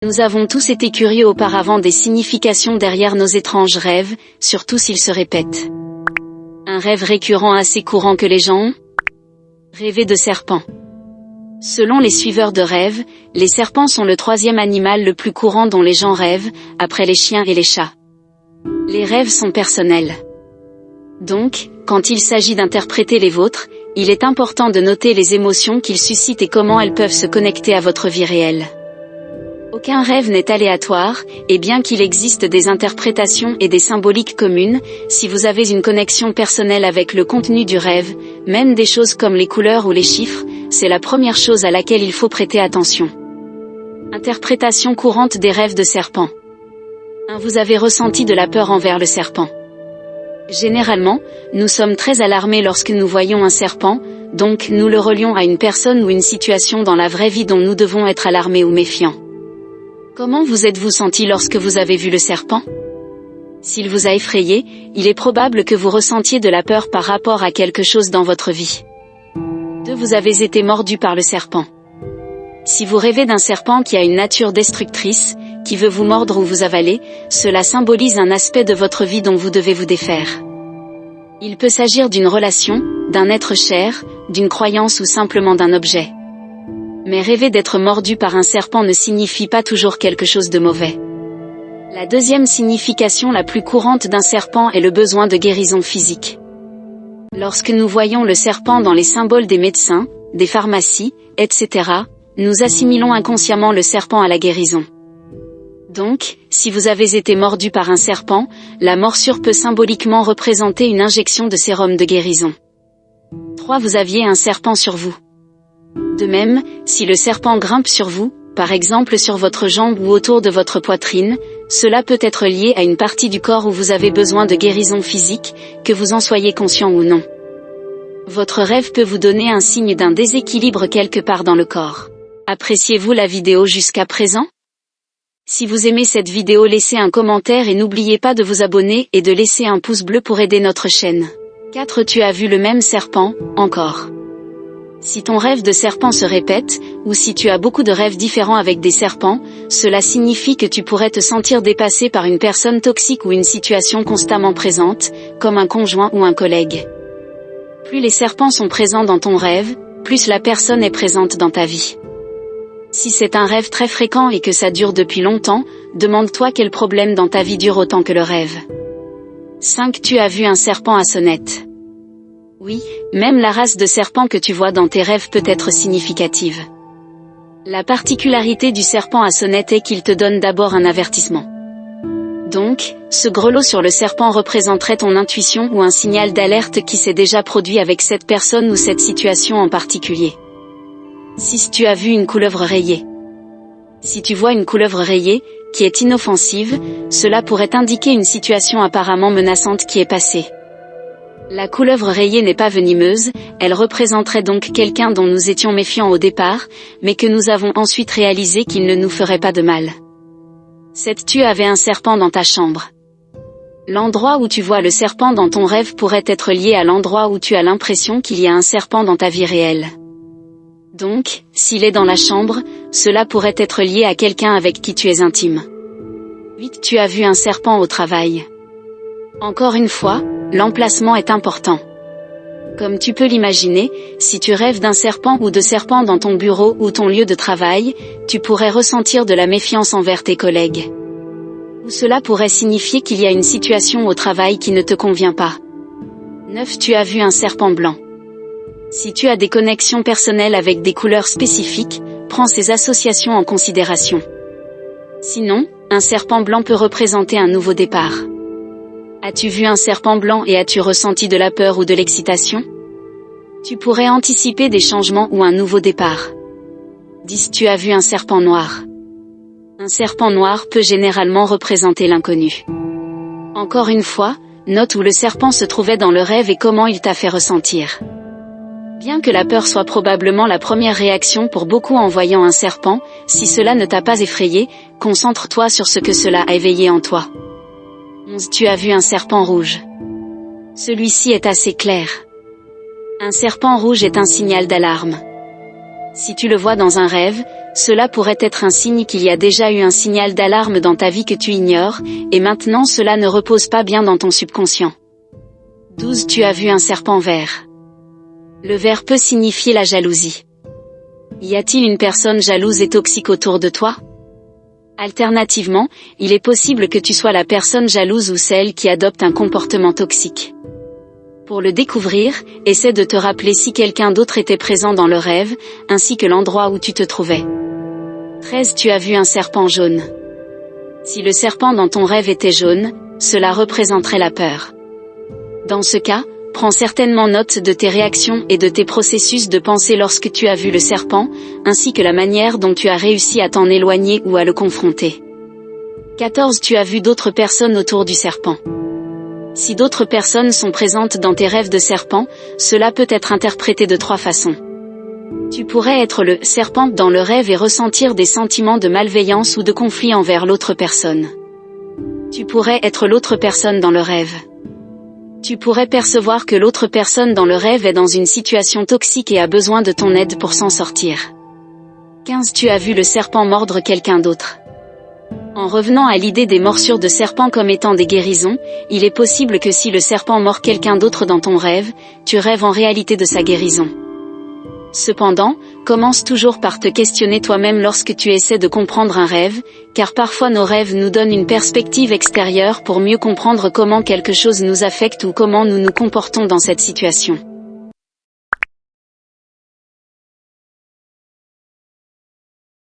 Nous avons tous été curieux auparavant des significations derrière nos étranges rêves, surtout s'ils se répètent. Un rêve récurrent assez courant que les gens ont ? Rêver de serpents. Selon les suiveurs de rêves, les serpents sont le troisième animal le plus courant dont les gens rêvent, après les chiens et les chats. Les rêves sont personnels. Donc, quand il s'agit d'interpréter les vôtres, il est important de noter les émotions qu'ils suscitent et comment elles peuvent se connecter à votre vie réelle. Aucun rêve n'est aléatoire, et bien qu'il existe des interprétations et des symboliques communes, si vous avez une connexion personnelle avec le contenu du rêve, même des choses comme les couleurs ou les chiffres, c'est la première chose à laquelle il faut prêter attention. Interprétation courante des rêves de serpent. 1. Vous avez ressenti de la peur envers le serpent. Généralement, nous sommes très alarmés lorsque nous voyons un serpent, donc nous le relions à une personne ou une situation dans la vraie vie dont nous devons être alarmés ou méfiants. Comment vous êtes-vous senti lorsque vous avez vu le serpent ? S'il vous a effrayé, il est probable que vous ressentiez de la peur par rapport à quelque chose dans votre vie. 2. Vous avez été mordu par le serpent. Si vous rêvez d'un serpent qui a une nature destructrice, qui veut vous mordre ou vous avaler, cela symbolise un aspect de votre vie dont vous devez vous défaire. Il peut s'agir d'une relation, d'un être cher, d'une croyance ou simplement d'un objet. Mais rêver d'être mordu par un serpent ne signifie pas toujours quelque chose de mauvais. La deuxième signification la plus courante d'un serpent est le besoin de guérison physique. Lorsque nous voyons le serpent dans les symboles des médecins, des pharmacies, etc., nous assimilons inconsciemment le serpent à la guérison. Donc, si vous avez été mordu par un serpent, la morsure peut symboliquement représenter une injection de sérum de guérison. 3. Vous aviez un serpent sur vous. De même, si le serpent grimpe sur vous, par exemple sur votre jambe ou autour de votre poitrine, cela peut être lié à une partie du corps où vous avez besoin de guérison physique, que vous en soyez conscient ou non. Votre rêve peut vous donner un signe d'un déséquilibre quelque part dans le corps. Appréciez-vous la vidéo jusqu'à présent ? Si vous aimez cette vidéo, laissez un commentaire et n'oubliez pas de vous abonner et de laisser un pouce bleu pour aider notre chaîne. 4. Tu as vu le même serpent, encore. Si ton rêve de serpent se répète, ou si tu as beaucoup de rêves différents avec des serpents, cela signifie que tu pourrais te sentir dépassé par une personne toxique ou une situation constamment présente, comme un conjoint ou un collègue. Plus les serpents sont présents dans ton rêve, plus la personne est présente dans ta vie. Si c'est un rêve très fréquent et que ça dure depuis longtemps, demande-toi quel problème dans ta vie dure autant que le rêve. 5. Tu as vu un serpent à sonnette. Oui, même la race de serpent que tu vois dans tes rêves peut être significative. La particularité du serpent à sonnette est qu'il te donne d'abord un avertissement. Donc, ce grelot sur le serpent représenterait ton intuition ou un signal d'alerte qui s'est déjà produit avec cette personne ou cette situation en particulier. 6. Tu as vu une couleuvre rayée. Si tu vois une couleuvre rayée, qui est inoffensive, cela pourrait indiquer une situation apparemment menaçante qui est passée. La couleuvre rayée n'est pas venimeuse, elle représenterait donc quelqu'un dont nous étions méfiants au départ, mais que nous avons ensuite réalisé qu'il ne nous ferait pas de mal. 7. Tu avais un serpent dans ta chambre. L'endroit où tu vois le serpent dans ton rêve pourrait être lié à l'endroit où tu as l'impression qu'il y a un serpent dans ta vie réelle. Donc, s'il est dans la chambre, cela pourrait être lié à quelqu'un avec qui tu es intime. 8. Tu as vu un serpent au travail. Encore une fois, l'emplacement est important. Comme tu peux l'imaginer, si tu rêves d'un serpent ou de serpents dans ton bureau ou ton lieu de travail, tu pourrais ressentir de la méfiance envers tes collègues. Ou cela pourrait signifier qu'il y a une situation au travail qui ne te convient pas. 9. Tu as vu un serpent blanc. Si tu as des connexions personnelles avec des couleurs spécifiques, prends ces associations en considération. Sinon, un serpent blanc peut représenter un nouveau départ. As-tu vu un serpent blanc et as-tu ressenti de la peur ou de l'excitation ? Tu pourrais anticiper des changements ou un nouveau départ. 10. Tu as vu un serpent noir. Un serpent noir peut généralement représenter l'inconnu. Encore une fois, note où le serpent se trouvait dans le rêve et comment il t'a fait ressentir. Bien que la peur soit probablement la première réaction pour beaucoup en voyant un serpent, si cela ne t'a pas effrayé, concentre-toi sur ce que cela a éveillé en toi. 11. Tu as vu un serpent rouge. Celui-ci est assez clair. Un serpent rouge est un signal d'alarme. Si tu le vois dans un rêve, cela pourrait être un signe qu'il y a déjà eu un signal d'alarme dans ta vie que tu ignores, et maintenant cela ne repose pas bien dans ton subconscient. 12. Tu as vu un serpent vert. Le vert peut signifier la jalousie. Y a-t-il une personne jalouse et toxique autour de toi? Alternativement, il est possible que tu sois la personne jalouse ou celle qui adopte un comportement toxique. Pour le découvrir, essaie de te rappeler si quelqu'un d'autre était présent dans le rêve, ainsi que l'endroit où tu te trouvais. 13. Tu as vu un serpent jaune. Si le serpent dans ton rêve était jaune, cela représenterait la peur. Dans ce cas, prends certainement note de tes réactions et de tes processus de pensée lorsque tu as vu le serpent, ainsi que la manière dont tu as réussi à t'en éloigner ou à le confronter. 14. Tu as vu d'autres personnes autour du serpent. Si d'autres personnes sont présentes dans tes rêves de serpent, cela peut être interprété de 3 façons. Tu pourrais être le serpent dans le rêve et ressentir des sentiments de malveillance ou de conflit envers l'autre personne. Tu pourrais être l'autre personne dans le rêve. Tu pourrais percevoir que l'autre personne dans le rêve est dans une situation toxique et a besoin de ton aide pour s'en sortir. 15. Tu as vu le serpent mordre quelqu'un d'autre. En revenant à l'idée des morsures de serpent comme étant des guérisons, il est possible que si le serpent mord quelqu'un d'autre dans ton rêve, tu rêves en réalité de sa guérison. Cependant, commence toujours par te questionner toi-même lorsque tu essaies de comprendre un rêve, car parfois nos rêves nous donnent une perspective extérieure pour mieux comprendre comment quelque chose nous affecte ou comment nous nous comportons dans cette situation.